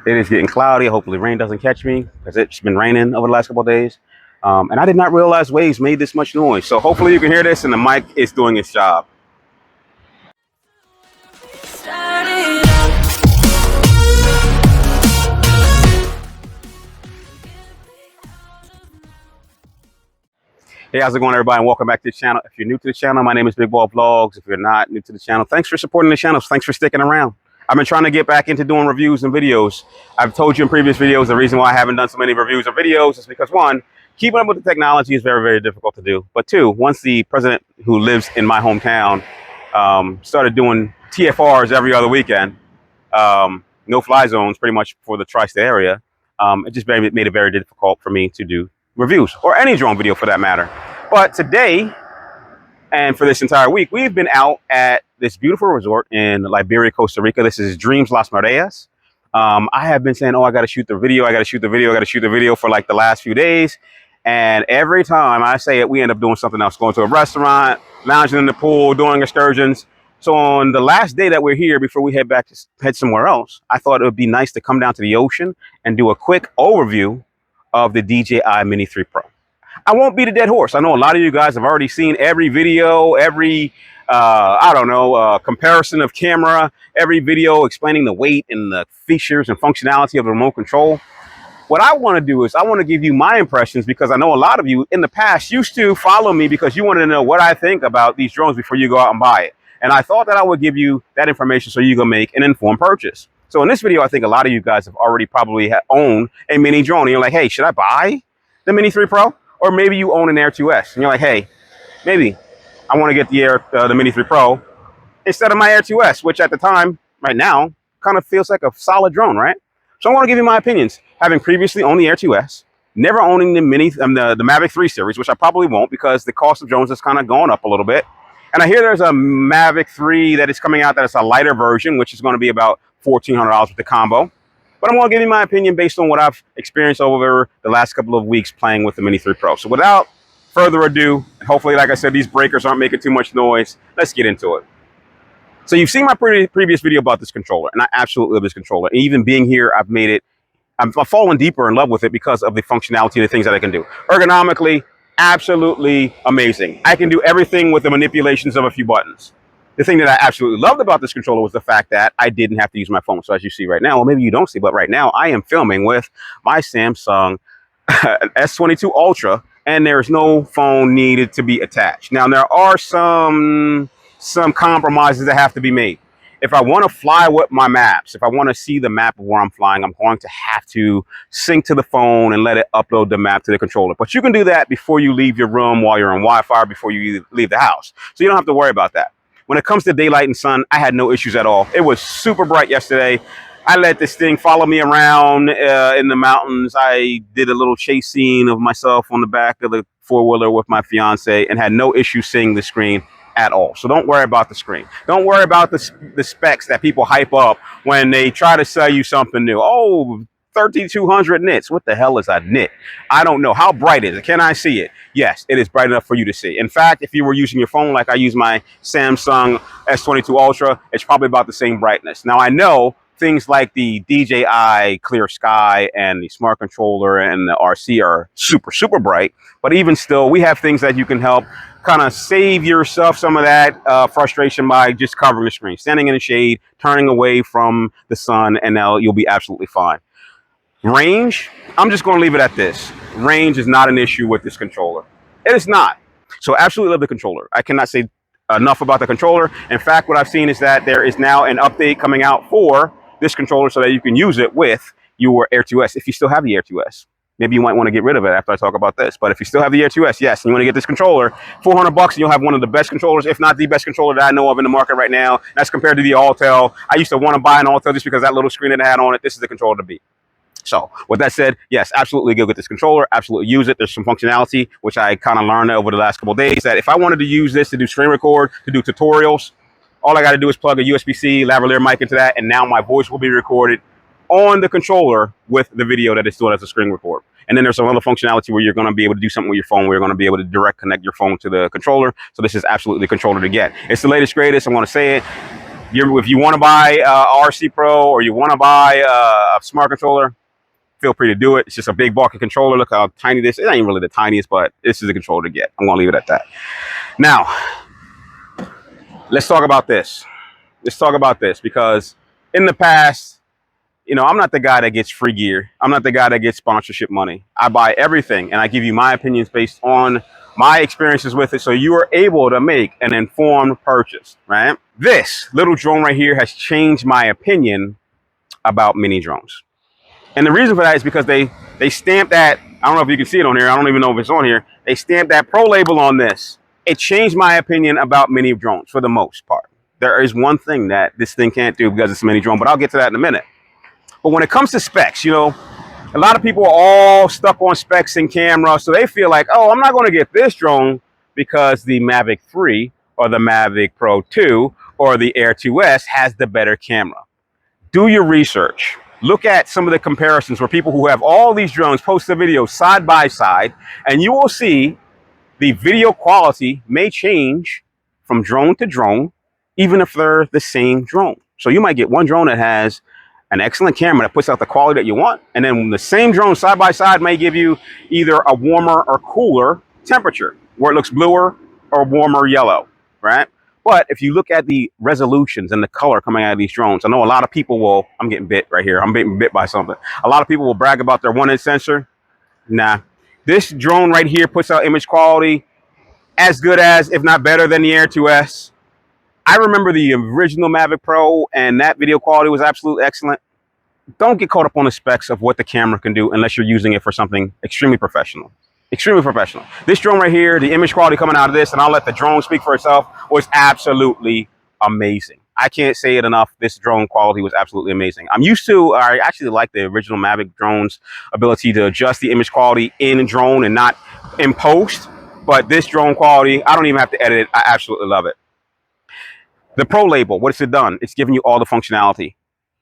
It is getting cloudy. Hopefully rain doesn't catch me because it's been raining over the last couple of days. And I did not realize waves made this much noise. So hopefully you can hear this and the mic is doing its job. Hey, how's it going, everybody? And welcome back to the channel. If you're new to the channel, my name is Big Ball Vlogs. If you're not new to the channel, thanks for supporting the channel. Thanks for sticking around. I've been trying to get back into doing reviews and videos. I've told you in previous videos, the reason why I haven't done so many reviews or videos is because, one, keeping up with the technology is very, very difficult to do. But two, once the president who lives in my hometown started doing TFRs every other weekend, no-fly zones pretty much for the tri-state area, it just made it very difficult for me to do reviews or any drone video for that matter. But today, and for this entire week, we've been out at this beautiful resort in Liberia, Costa Rica. This is Dreams Las Mareas. I have been saying, oh, I got to shoot the video. I got to shoot the video. I got to shoot the video for like the last few days. And every time I say it, we end up doing something else, going to a restaurant, lounging in the pool, doing excursions. So on the last day that we're here, before we head somewhere else, I thought it would be nice to come down to the ocean and do a quick overview of the DJI Mini 3 Pro. I won't beat a dead horse. I know a lot of you guys have already seen every video, every, comparison of camera, every video explaining the weight and the features and functionality of the remote control. What I want to do is I want to give you my impressions, because I know a lot of you in the past used to follow me because you wanted to know what I think about these drones before you go out and buy it. And I thought that I would give you that information so you can make an informed purchase. So in this video, I think a lot of you guys have already probably owned a mini drone and you're like, hey, should I buy the Mini 3 Pro? Or maybe you own an Air 2S and you're like, hey, maybe I want to get the Mini 3 Pro instead of my Air 2S, which at the time, right now, kind of feels like a solid drone, right? So I want to give you my opinions. Having previously owned the Air 2S, never owning the the Mavic 3 series, which I probably won't because the cost of drones has kind of gone up a little bit. And I hear there's a Mavic 3 that is coming out that is a lighter version, which is going to be about $1,400 with the combo. But I'm going to give you my opinion based on what I've experienced over the last couple of weeks playing with the Mini 3 Pro. So without further ado, hopefully, like I said, these breakers aren't making too much noise. Let's get into it. So you've seen my previous video about this controller, and I absolutely love this controller. And even being here, I've fallen deeper in love with it because of the functionality and the things that I can do. Ergonomically, absolutely amazing. I can do everything with the manipulations of a few buttons. The thing that I absolutely loved about this controller was the fact that I didn't have to use my phone. So as you see right now, well, maybe you don't see, but right now I am filming with my Samsung S22 Ultra, and there is no phone needed to be attached. Now, there are some compromises that have to be made. If I want to fly with my maps, if I want to see the map of where I'm flying, I'm going to have to sync to the phone and let it upload the map to the controller. But you can do that before you leave your room, while you're on Wi-Fi, before you leave the house. So you don't have to worry about that. When it comes to daylight and sun, I had no issues at all. It was super bright yesterday. I let this thing follow me around in the mountains. I did a little chase scene of myself on the back of the four-wheeler with my fiance and had no issue seeing the screen at all. So don't worry about the screen. Don't worry about the specs that people hype up when they try to sell you something new. Oh, 3,200 nits. What the hell is a nit? I don't know. How bright is it? Can I see it? Yes, it is bright enough for you to see. In fact, if you were using your phone like I use my Samsung S22 Ultra, it's probably about the same brightness. Now, I know things like the DJI Clear Sky and the Smart Controller and the RC are super, super bright. But even still, we have things that you can help kind of save yourself some of that frustration by just covering the screen, standing in the shade, turning away from the sun, and now you'll be absolutely fine. Range, I'm just going to leave it at this. Range is not an issue with this controller. It is not. So absolutely love the controller. I cannot say enough about the controller. In fact, what I've seen is that there is now an update coming out for this controller so that you can use it with your Air 2S if you still have the Air 2S. Maybe you might want to get rid of it after I talk about this. But if you still have the Air 2S, yes, and you want to get this controller, $400 and you'll have one of the best controllers, if not the best controller that I know of in the market right now. That's compared to the Autel. I used to want to buy an Autel just because that little screen that it had on it. This is the controller to beat. So with that said, yes, absolutely go get this controller, absolutely use it. There's some functionality, which I kind of learned over the last couple of days, that if I wanted to use this to do screen record, to do tutorials, all I got to do is plug a USB-C lavalier mic into that, and now my voice will be recorded on the controller with the video that it's doing as a screen record. And then there's some other functionality where you're going to be able to do something with your phone, where you're going to be able to direct connect your phone to the controller. So this is absolutely the controller to get. It's the latest, greatest. I'm going to say it. if you want to buy RC Pro or you want to buy a smart controller, feel free to do it. It's just a big bulky controller. Look how tiny this is. It ain't really the tiniest, but this is a controller to get. I'm going to leave it at that. Now, let's talk about this. Let's talk about this because in the past, you know, I'm not the guy that gets free gear. I'm not the guy that gets sponsorship money. I buy everything and I give you my opinions based on my experiences with it, so you are able to make an informed purchase, right? This little drone right here has changed my opinion about mini drones. And the reason for that is because they stamped that, I don't know if you can see it on here, I don't even know if it's on here, they stamped that pro label on this. It changed my opinion about mini drones for the most part. There is one thing that this thing can't do because it's a mini drone, but I'll get to that in a minute. But when it comes to specs, you know, a lot of people are all stuck on specs and camera, so they feel like, oh, I'm not going to get this drone because the Mavic 3 or the Mavic Pro 2 or the Air 2S has the better camera. Do your research. Look at some of the comparisons where people who have all these drones post the videos side by side, and you will see the video quality may change from drone to drone, even if they're the same drone. So you might get one drone that has an excellent camera that puts out the quality that you want, and then the same drone side by side may give you either a warmer or cooler temperature, where it looks bluer or warmer yellow, right? But if you look at the resolutions and the color coming out of these drones, I know a lot of people will, I'm getting bit right here, I'm getting bit by something. A lot of people will brag about their 1-inch sensor. Nah, this drone right here puts out image quality as good as, if not better than the Air 2S. I remember the original Mavic Pro, and that video quality was absolutely excellent. Don't get caught up on the specs of what the camera can do unless you're using it for something extremely professional. Extremely professional. This drone right here, the image quality coming out of this, and I'll let the drone speak for itself, was absolutely amazing. I can't say it enough. This drone quality was absolutely amazing. I actually like the original Mavic drone's ability to adjust the image quality in drone and not in post. But this drone quality, I don't even have to edit it. I absolutely love it. The Pro label, what's it done? It's giving you all the functionality.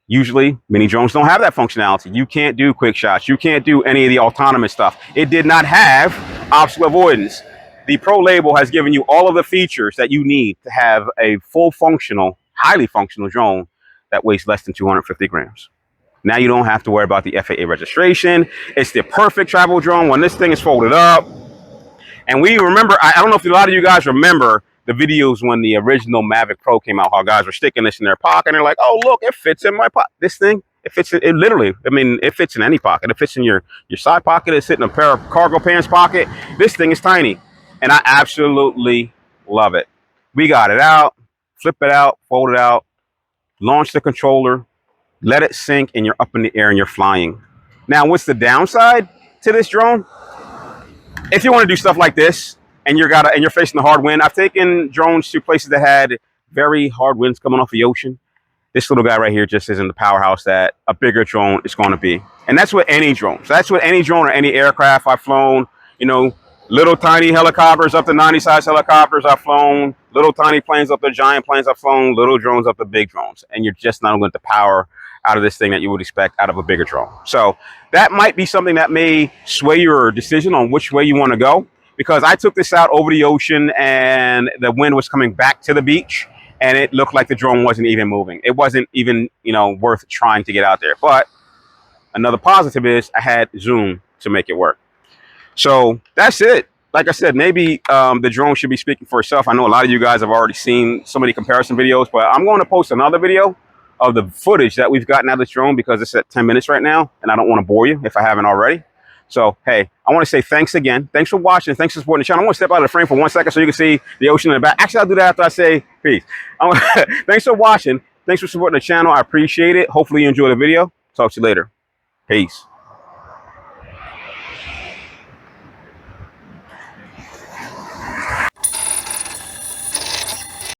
Usually, mini drones don't have that functionality. You can't do quick shots. You can't do any of the autonomous stuff. It did not have obstacle avoidance. The Pro label has given you all of the features that you need to have a full functional, highly functional drone that weighs less than 250 grams. Now you don't have to worry about the FAA registration. It's the perfect travel drone when this thing is folded up. And we remember, I don't know if a lot of you guys remember the videos when the original Mavic Pro came out, how guys were sticking this in their pocket and they're like, oh, look, it fits in my pocket. This thing, it fits, it literally, I mean, it fits in any pocket. It fits in your side pocket. It's sitting in a pair of cargo pants pocket. This thing is tiny. And I absolutely love it. We got it out, flip it out, fold it out, launch the controller, let it sink, and you're up in the air and you're flying. Now, what's the downside to this drone? If you want to do stuff like this, and you're facing the hard wind. I've taken drones to places that had very hard winds coming off the ocean. This little guy right here just isn't the powerhouse that a bigger drone is going to be. And that's with any drone. So that's with any drone or any aircraft I've flown. You know, little tiny helicopters up to 90-size helicopters I've flown. Little tiny planes up to giant planes I've flown. Little drones up to big drones. And you're just not going to get the power out of this thing that you would expect out of a bigger drone. So that might be something that may sway your decision on which way you want to go. Because I took this out over the ocean and the wind was coming back to the beach and it looked like the drone wasn't even moving. It wasn't even, you know, worth trying to get out there. But another positive is I had Zoom to make it work. So that's it. Like I said, maybe the drone should be speaking for itself. I know a lot of you guys have already seen so many comparison videos, but I'm going to post another video of the footage that we've gotten out of this drone because it's at 10 minutes right now and I don't want to bore you if I haven't already. So, hey, I want to say thanks again. Thanks for watching. Thanks for supporting the channel. I want to step out of the frame for 1 second so you can see the ocean in the back. Actually, I'll do that after I say peace. Thanks for watching. Thanks for supporting the channel. I appreciate it. Hopefully you enjoy the video. Talk to you later. Peace.